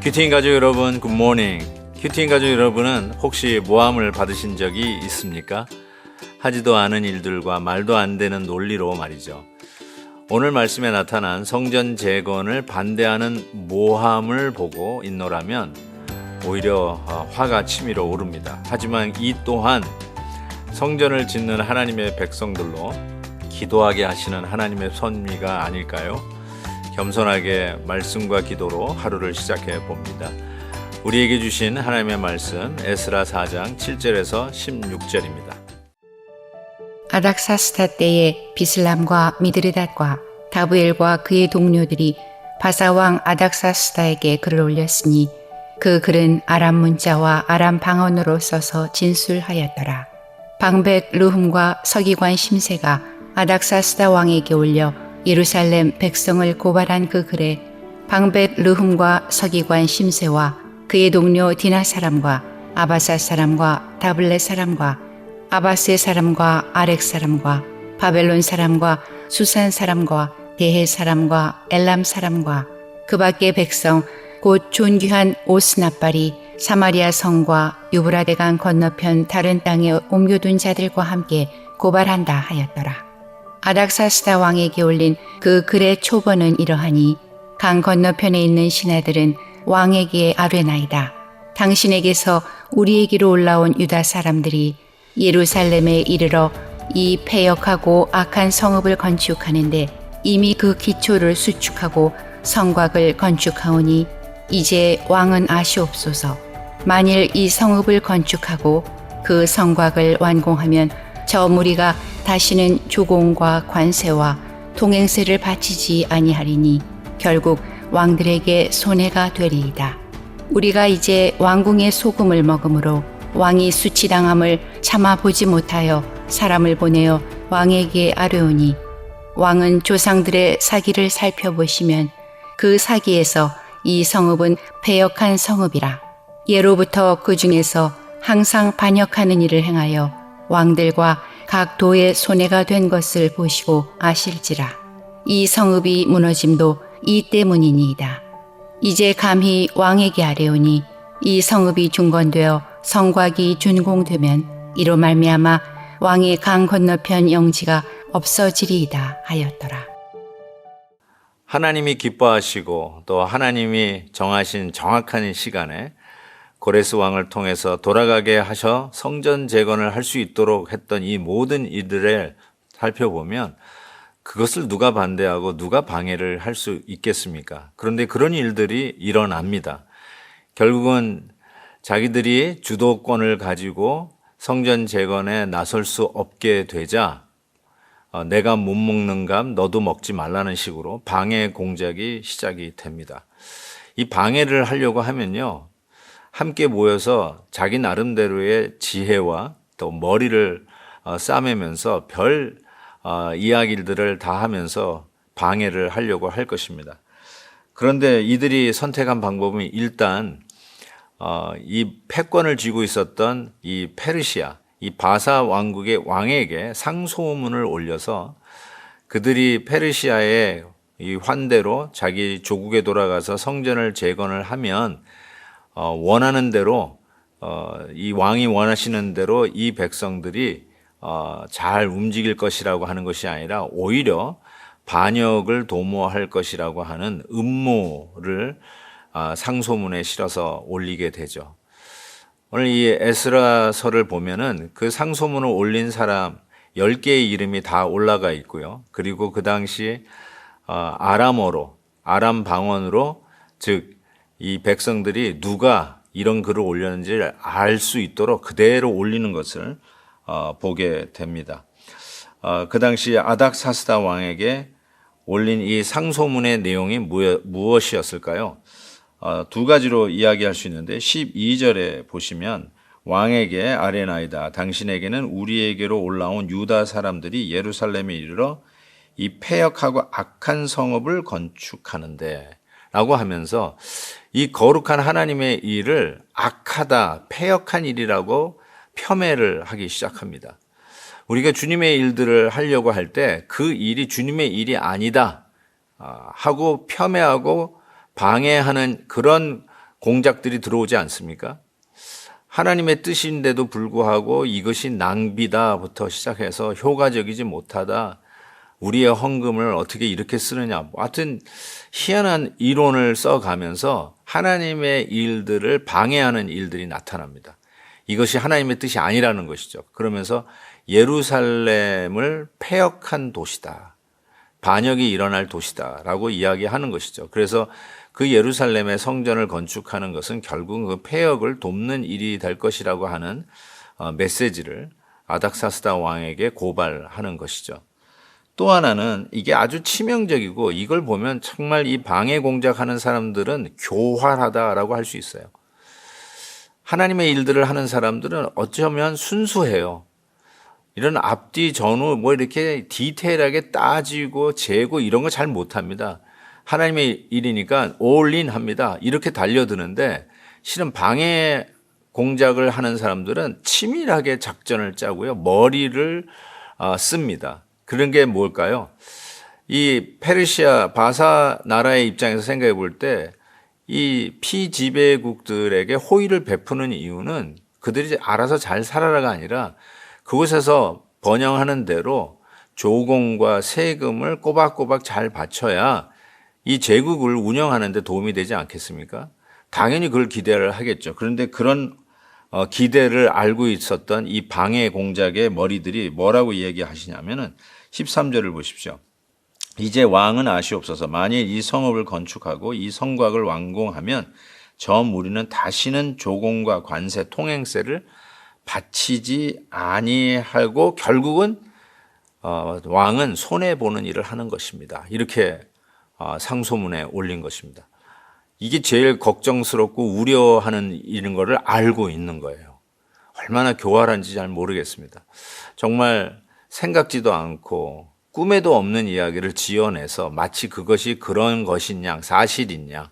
큐티인 가족 여러분, 굿모닝. 큐티인 가족 여러분은 혹시 모함을 받으신 적이 있습니까? 하지도 않은 일들과 말도 안 되는 논리로 말이죠. 오늘 말씀에 나타난 성전 재건을 반대하는 모함을 보고 있노라면 오히려 화가 치밀어 오릅니다. 하지만 이 또한 성전을 짓는 하나님의 백성들로 기도하게 하시는 하나님의 섭리가 아닐까요? 겸손하게 말씀과 기도로 하루를 시작해 봅니다. 우리에게 주신 하나님의 말씀 에스라 4장 7절에서 16절입니다. 아닥사스다 때에 비슬람과 미드르닷과 다브엘과 그의 동료들이 바사왕 아닥사스다에게 글을 올렸으니 그 글은 아람 문자와 아람 방언으로 써서 진술하였더라. 방백 르훔과 서기관 심세가 아닥사스다 왕에게 올려 예루살렘 백성을 고발한 그 글에 방백 르훔과 서기관 심세와 그의 동료 디나 사람과 아바사 사람과 다블레 사람과 아바스의 사람과 아렉 사람과 바벨론 사람과 수산 사람과 대해 사람과 엘람 사람과 그 밖의 백성 곧 존귀한 오스나빨이 사마리아 성과 유브라데강 건너편 다른 땅에 옮겨둔 자들과 함께 고발한다 하였더라. 아닥사스다 왕에게 올린 그 글의 초본은 이러하니 강 건너편에 있는 신하들은 왕에게 아뢰나이다. 당신에게서 우리에게로 올라온 유다 사람들이 예루살렘에 이르러 이 패역하고 악한 성읍을 건축하는데 이미 그 기초를 수축하고 성곽을 건축하오니 이제 왕은 아시옵소서. 만일 이 성읍을 건축하고 그 성곽을 완공하면 저 무리가 다시는 조공과 관세와 통행세를 바치지 아니하리니 결국 왕들에게 손해가 되리이다. 우리가 이제 왕궁의 소금을 먹으므로 왕이 수치당함을 참아보지 못하여 사람을 보내어 왕에게 아뢰오니 왕은 조상들의 사기를 살펴보시면 그 사기에서 이 성읍은 패역한 성읍이라. 예로부터 그 중에서 항상 반역하는 일을 행하여 왕들과 각 도의 손해가 된 것을 보시고 아실지라. 이 성읍이 무너짐도 이 때문이니이다. 이제 감히 왕에게 아뢰오니 이 성읍이 중건되어 성곽이 준공되면 이로 말미암아 왕의 강 건너편 영지가 없어지리이다 하였더라. 하나님이 기뻐하시고 또 하나님이 정하신 정확한 시간에 고레스 왕을 통해서 돌아가게 하셔 성전 재건을 할 수 있도록 했던 이 모든 이들을 살펴보면 그것을 누가 반대하고 누가 방해를 할 수 있겠습니까? 그런데 그런 일들이 일어납니다. 결국은 자기들이 주도권을 가지고 성전 재건에 나설 수 없게 되자 내가 못 먹는 감 너도 먹지 말라는 식으로 방해 공작이 시작이 됩니다. 이 방해를 하려고 하면요, 함께 모여서 자기 나름대로의 지혜와 또 머리를 싸매면서 별 이야기들을 다 하면서 방해를 하려고 할 것입니다. 그런데 이들이 선택한 방법은 일단 이 패권을 쥐고 있었던 이 페르시아, 이 바사 왕국의 왕에게 상소문을 올려서 그들이 페르시아의 이 환대로 자기 조국에 돌아가서 성전을 재건을 하면 원하는 대로 이 왕이 원하시는 대로 이 백성들이 잘 움직일 것이라고 하는 것이 아니라 오히려 반역을 도모할 것이라고 하는 음모를 상소문에 실어서 올리게 되죠. 오늘 이 에스라서를 보면은 그 상소문을 올린 사람 10개의 이름이 다 올라가 있고요. 그리고 그 당시 아람어로, 아람 방언으로, 즉 이 백성들이 누가 이런 글을 올렸는지를 알 수 있도록 그대로 올리는 것을 보게 됩니다. 그 당시 아닥사스다 왕에게 올린 이 상소문의 내용이 무엇이었을까요? 두 가지로 이야기할 수 있는데 12절에 보시면 왕에게 아뢰나이다. 당신에게는 우리에게로 올라온 유다 사람들이 예루살렘에 이르러 이 패역하고 악한 성읍을 건축하는데 라고 하면서 이 거룩한 하나님의 일을 악하다, 패역한 일이라고 폄훼를 하기 시작합니다. 우리가 주님의 일들을 하려고 할 때 그 일이 주님의 일이 아니다 하고 폄훼하고 방해하는 그런 공작들이 들어오지 않습니까? 하나님의 뜻인데도 불구하고 이것이 낭비다부터 시작해서 효과적이지 못하다, 우리의 헌금을 어떻게 이렇게 쓰느냐, 하여튼 희한한 이론을 써가면서 하나님의 일들을 방해하는 일들이 나타납니다. 이것이 하나님의 뜻이 아니라는 것이죠. 그러면서 예루살렘을 패역한 도시다, 반역이 일어날 도시다라고 이야기하는 것이죠. 그래서 그 예루살렘의 성전을 건축하는 것은 결국 그 패역을 돕는 일이 될 것이라고 하는 메시지를 아닥사스다 왕에게 고발하는 것이죠. 또 하나는 이게 아주 치명적이고, 이걸 보면 정말 이 방해 공작하는 사람들은 교활하다라고 할 수 있어요. 하나님의 일들을 하는 사람들은 어쩌면 순수해요. 이런 앞뒤 전후 뭐 이렇게 디테일하게 따지고 재고 이런 거 잘 못합니다. 하나님의 일이니까 올인 합니다. 이렇게 달려드는데, 실은 방해 공작을 하는 사람들은 치밀하게 작전을 짜고요, 머리를 씁니다. 그런 게 뭘까요? 이 페르시아 바사 나라의 입장에서 생각해 볼 때 이 피지배국들에게 호의를 베푸는 이유는 그들이 알아서 잘 살아라가 아니라 그곳에서 번영하는 대로 조공과 세금을 꼬박꼬박 잘 바쳐야 이 제국을 운영하는 데 도움이 되지 않겠습니까? 당연히 그걸 기대를 하겠죠. 그런데 그런 기대를 알고 있었던 이 방해 공작의 머리들이 뭐라고 얘기하시냐면은 13절을 보십시오. 이제 왕은 아시옵소서. 만일 이 성읍을 건축하고 이 성곽을 완공하면 저 무리는 다시는 조공과 관세, 통행세를 바치지 아니하고 결국은 왕은 손해보는 일을 하는 것입니다. 이렇게 상소문에 올린 것입니다. 이게 제일 걱정스럽고 우려하는 이런 거를 알고 있는 거예요. 얼마나 교활한지 잘 모르겠습니다. 정말 생각지도 않고 꿈에도 없는 이야기를 지어내서 마치 그것이 그런 것인 양, 사실인 양,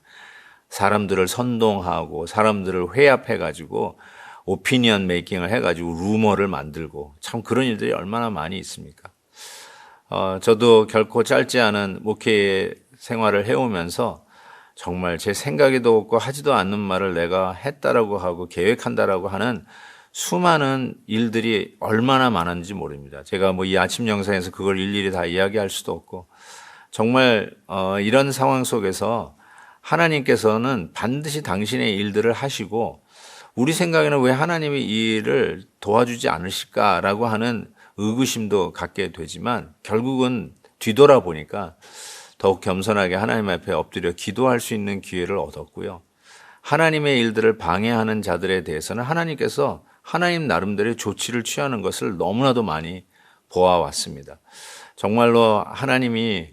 사람들을 선동하고 사람들을 회합해가지고 오피니언 메이킹을 해가지고 루머를 만들고, 참 그런 일들이 얼마나 많이 있습니까? 저도 결코 짧지 않은 목회 생활을 해오면서 정말 제 생각에도 없고 하지도 않는 말을 내가 했다라고 하고 계획한다라고 하는 수많은 일들이 얼마나 많은지 모릅니다. 제가 뭐 이 아침 영상에서 그걸 일일이 다 이야기할 수도 없고, 정말 이런 상황 속에서 하나님께서는 반드시 당신의 일들을 하시고, 우리 생각에는 왜 하나님이 이 일을 도와주지 않으실까라고 하는 의구심도 갖게 되지만, 결국은 뒤돌아 보니까 더욱 겸손하게 하나님 앞에 엎드려 기도할 수 있는 기회를 얻었고요. 하나님의 일들을 방해하는 자들에 대해서는 하나님께서 하나님 나름대로의 조치를 취하는 것을 너무나도 많이 보아왔습니다. 정말로 하나님이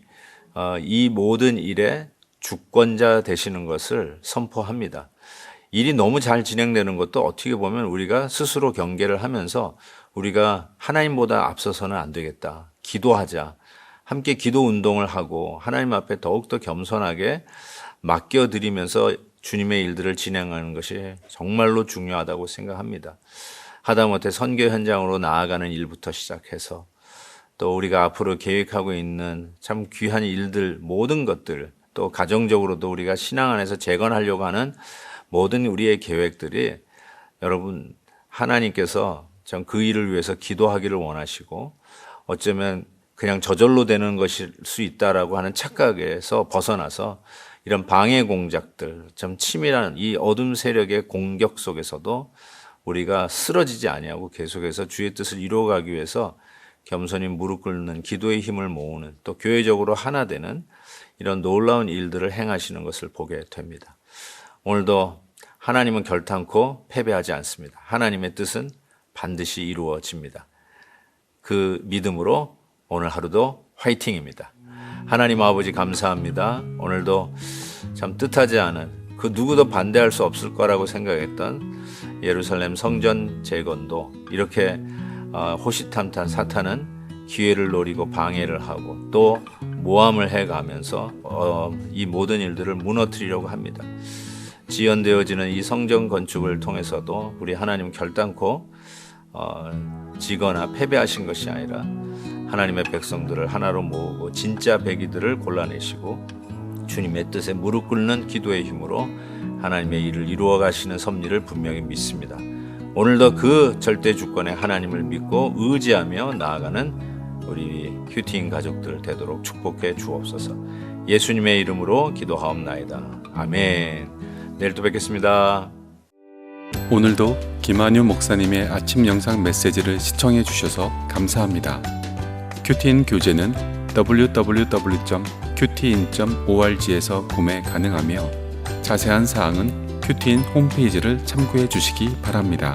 이 모든 일에 주권자 되시는 것을 선포합니다. 일이 너무 잘 진행되는 것도 어떻게 보면 우리가 스스로 경계를 하면서 우리가 하나님보다 앞서서는 안 되겠다, 기도하자, 함께 기도 운동을 하고 하나님 앞에 더욱더 겸손하게 맡겨드리면서 주님의 일들을 진행하는 것이 정말로 중요하다고 생각합니다. 하다못해 선교 현장으로 나아가는 일부터 시작해서 또 우리가 앞으로 계획하고 있는 참 귀한 일들, 모든 것들, 또 가정적으로도 우리가 신앙 안에서 재건하려고 하는 모든 우리의 계획들이, 여러분, 하나님께서 참 그 일을 위해서 기도하기를 원하시고, 어쩌면 그냥 저절로 되는 것일 수 있다라고 하는 착각에서 벗어나서 이런 방해 공작들, 참 치밀한 이 어둠 세력의 공격 속에서도 우리가 쓰러지지 아니하고 계속해서 주의 뜻을 이루어가기 위해서 겸손히 무릎 꿇는 기도의 힘을 모으는, 또 교회적으로 하나 되는 이런 놀라운 일들을 행하시는 것을 보게 됩니다. 오늘도 하나님은 결탄코 패배하지 않습니다. 하나님의 뜻은 반드시 이루어집니다. 그 믿음으로 오늘 하루도 화이팅입니다. 하나님 아버지 감사합니다. 오늘도 참 뜻하지 않은, 그 누구도 반대할 수 없을 거라고 생각했던 예루살렘 성전 재건도 이렇게 호시탐탐 사탄은 기회를 노리고 방해를 하고 또 모함을 해가면서 이 모든 일들을 무너뜨리려고 합니다. 지연되어지는 이 성전 건축을 통해서도 우리 하나님 결단코 지거나 패배하신 것이 아니라 하나님의 백성들을 하나로 모으고 진짜 배기들을 골라내시고 주님의 뜻에 무릎 꿇는 기도의 힘으로 하나님의 일을 이루어 가시는 섭리를 분명히 믿습니다. 오늘도 그 절대 주권의 하나님을 믿고 의지하며 나아가는 우리 큐티인 가족들 되도록 축복해 주옵소서. 예수님의 이름으로 기도하옵나이다. 아멘. 내일 또 뵙겠습니다. 오늘도 김한유 목사님의 아침 영상 메시지를 시청해 주셔서 감사합니다. 큐티인 교재는 www.qtin.org에서 구매 가능하며 자세한 사항은 큐티인 홈페이지를 참고해 주시기 바랍니다.